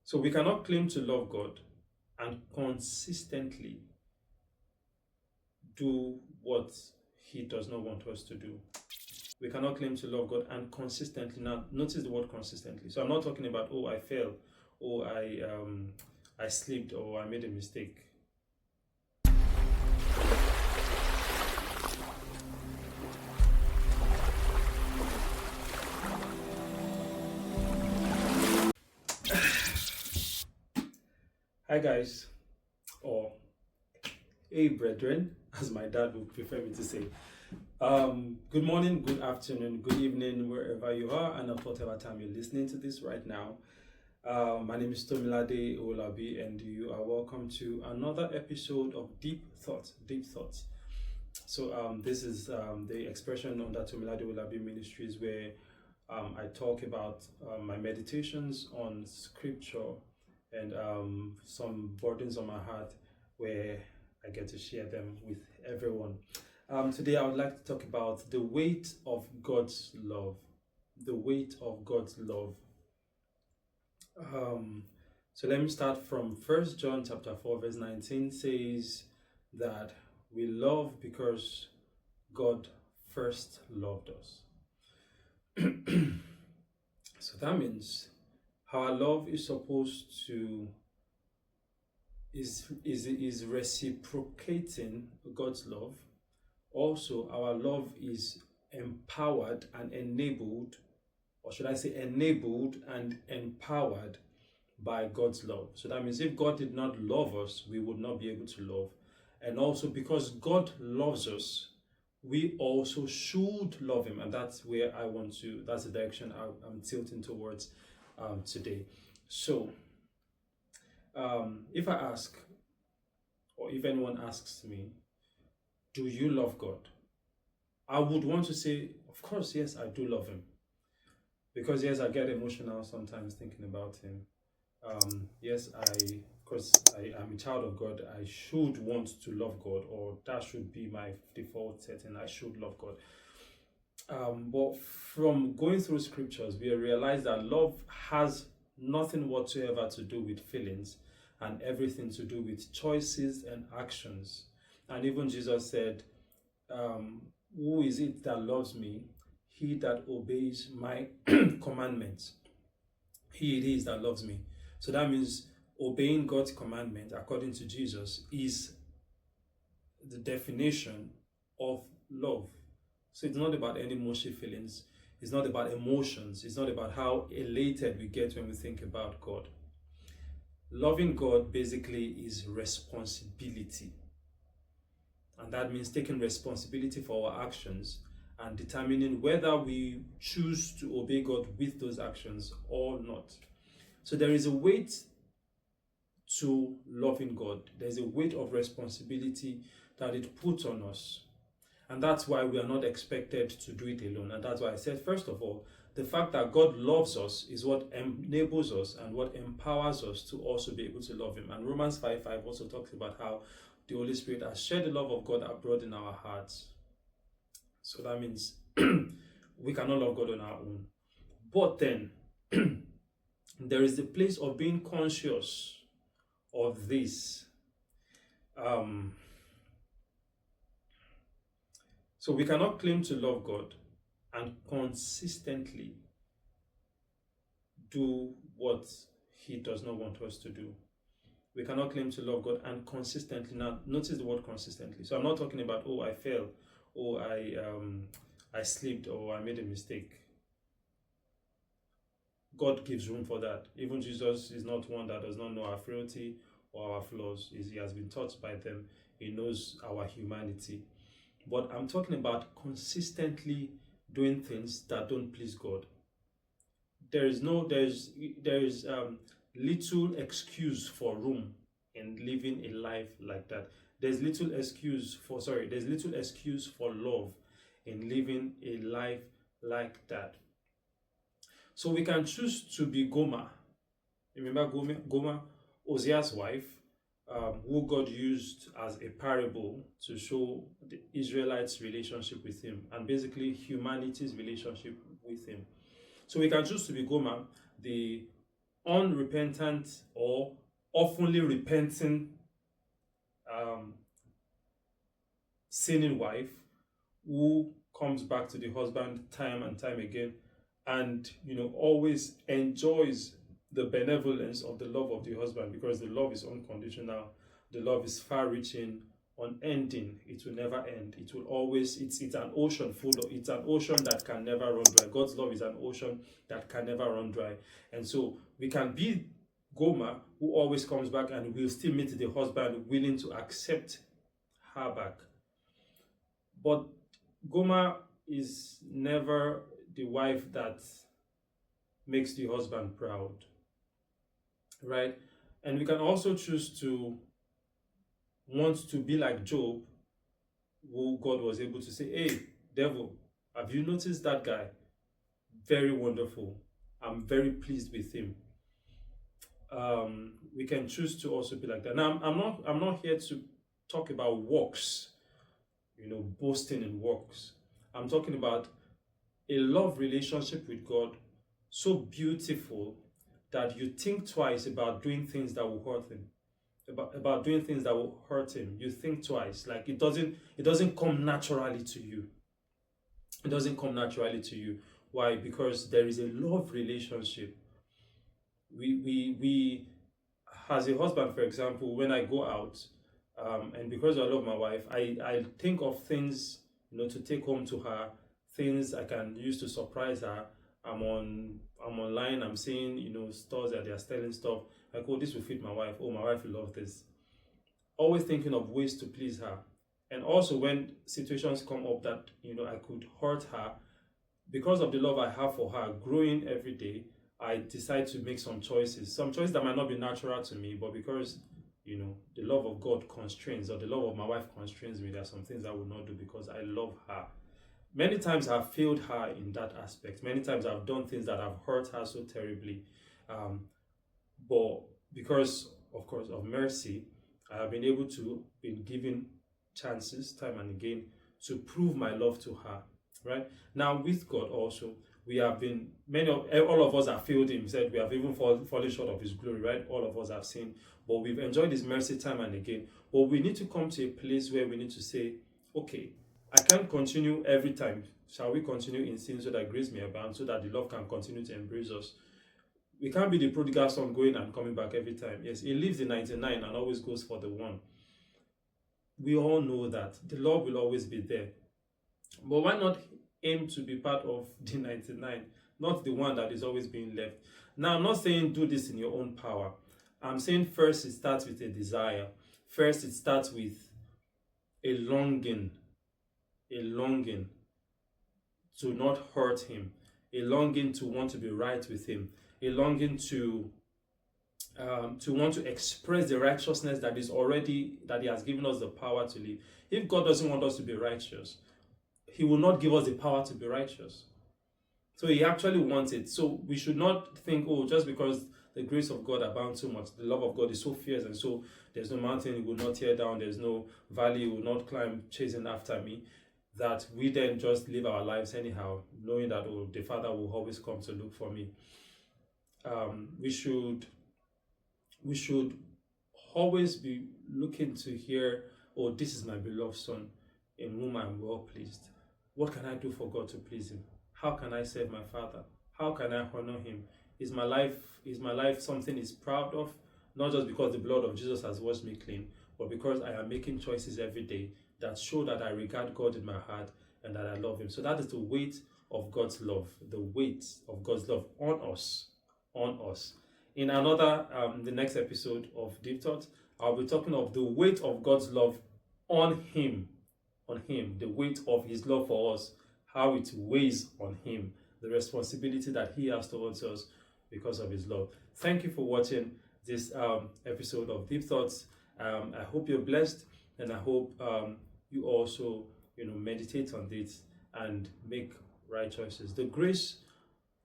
So we cannot claim to love God and consistently do what He does not want us to do. We cannot claim to love God and consistently. Now, notice the word consistently. So I'm not talking about, oh, I fell, oh, I slipped, or I made a mistake. Hi guys, or hey brethren, as my dad would prefer me to say. Good morning, good afternoon, good evening, wherever you are, and at whatever time you're listening to this right now. My name is Tomilade Olabi, and you are welcome to another episode of Deep Thoughts. Deep Thoughts. So this is the expression under Tomilade Olabi Ministries, where I talk about my meditations on Scripture and some burdens on my heart, where I get to share them with everyone. Today, I would like to talk about the weight of God's love. The weight of God's love. So let me start from 1 John chapter 4, verse 19 says that we love because God first loved us. So that means our love is supposed to is reciprocating God's love. Also, our love is empowered and enabled, or should I say enabled and empowered by God's love. So that means if God did not love us, we would not be able to love. And also because God loves us, we also should love Him. And that's where that's the direction I'm tilting towards today. So if I ask, or if anyone asks me, do you love God? I would want to say, of course, yes, I do love Him. Because yes, I get emotional sometimes thinking about Him. Yes, because I am a child of God, I should want to love God, or that should be my default setting. I should love God. But from going through scriptures, we realize that love has nothing whatsoever to do with feelings and everything to do with choices and actions. And even Jesus said, who is it that loves me? He that obeys my commandments. He it is that loves me. So that means obeying God's commandment, according to Jesus, is the definition of love. So it's not about any mushy feelings. It's not about emotions. It's not about how elated we get when we think about God. Loving God basically is responsibility. And that means taking responsibility for our actions and determining whether we choose to obey God with those actions or not. So there is a weight to loving God. There's a weight of responsibility that it puts on us. And that's why we are not expected to do it alone. And that's why I said, first of all, the fact that God loves us is what enables us and what empowers us to also be able to love Him. And Romans 5:5 also talks about how the Holy Spirit has shed the love of God abroad in our hearts. So that means we cannot love God on our own. But then, there is the place of being conscious of this. So we cannot claim to love God and consistently do what He does not want us to do. We cannot claim to love God and consistently. Now, notice the word consistently. So I'm not talking about, oh, I fell, or I slipped, or I made a mistake. God gives room for that. Even Jesus is not one that does not know our frailty or our flaws. He has been taught by them. He knows our humanity. But I'm talking about consistently doing things that don't please God. There is little excuse for room in living a life like that. There's little excuse for love in living a life like that. So we can choose to be Gomer. Remember Gomer, Hossea's wife, who God used as a parable to show the Israelites' relationship with Him and basically humanity's relationship with Him. So we can choose to be Gomer, the unrepentant or oftenly repenting sinning wife who comes back to the husband time and time again, and always enjoys the benevolence of the love of the husband, because the love is unconditional, the love is far-reaching, unending. It will never end. It will always, it's an ocean it's an ocean that can never run dry. God's love is an ocean that can never run dry. And so we can be Gomer, who always comes back, and will still meet the husband willing to accept her back. But Gomer is never the wife that makes the husband proud, right? And we can also choose to want to be like Job, who God was able to say, hey, devil, have you noticed that guy? Very wonderful. I'm very pleased with him. We can choose to also be like that. Now, I'm not here to talk about works, boasting in works. I'm talking about a love relationship with God so beautiful that you think twice about doing things that will hurt him. About doing things that will hurt him. You think twice. Like it doesn't come naturally to you. It doesn't come naturally to you. Why? Because there is a love relationship. We as a husband, for example, when I go out, and because I love my wife, I think of things, to take home to her, things I can use to surprise her. I'm online, I'm seeing, stores that they are selling stuff. Like, oh, this will fit my wife. Oh, my wife will love this. Always thinking of ways to please her. And also when situations come up that, I could hurt her, because of the love I have for her, growing every day, I decide to make some choices that might not be natural to me, but because the love of God constrains, or the love of my wife constrains me, there are some things I will not do because I love her. Many times I've failed her in that aspect. Many times I've done things that have hurt her so terribly. But because, of course, of mercy, I have been able to be given chances time and again to prove my love to her. Right? Now with God also, we have been, all of us have failed him. He said we have even fallen short of his glory, right? All of us have sinned, but we've enjoyed his mercy time and again. But we need to come to a place where we need to say, okay, I can't continue every time. Shall we continue in sin so that grace may abound, so that the love can continue to embrace us? We can't be the prodigal son going and coming back every time. Yes, he leaves the 99 and always goes for the one. We all know that the love will always be there. But why not aim to be part of the 99, not the one that is always being left? Now, I'm not saying do this in your own power. I'm saying first it starts with a desire. First it starts with a longing to not hurt him, a longing to want to be right with him, a longing to want to express the righteousness that he has given us the power to live. If God doesn't want us to be righteous, he will not give us the power to be righteous. So he actually wants it. So we should not think, oh, just because the grace of God abounds so much, the love of God is so fierce, and so there's no mountain he will not tear down, there's no valley he will not climb chasing after me, that we then just live our lives anyhow, knowing that, oh, the Father will always come to look for me. We should always be looking to hear, oh, this is my beloved Son, in whom I am well pleased. What can I do for God to please him? How can I serve my Father? How can I honor him? Is my life something he's proud of? Not just because the blood of Jesus has washed me clean, but because I am making choices every day that show that I regard God in my heart and that I love him. So that is the weight of God's love, the weight of God's love on us. In the next episode of Deep Thought, I'll be talking of the weight of God's love on him, the weight of his love for us, how it weighs on him, the responsibility that he has towards us because of his love. Thank you for watching this episode of Deep Thoughts. I hope you're blessed, and I hope you also meditate on this and make right choices. The grace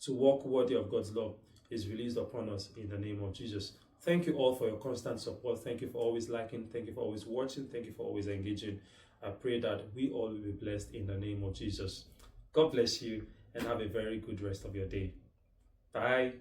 to walk worthy of God's love is released upon us in the name of Jesus. Thank you all for your constant support. Thank you for always liking. Thank you for always watching. Thank you for always engaging. I pray that we all will be blessed in the name of Jesus. God bless you, and have a very good rest of your day. Bye.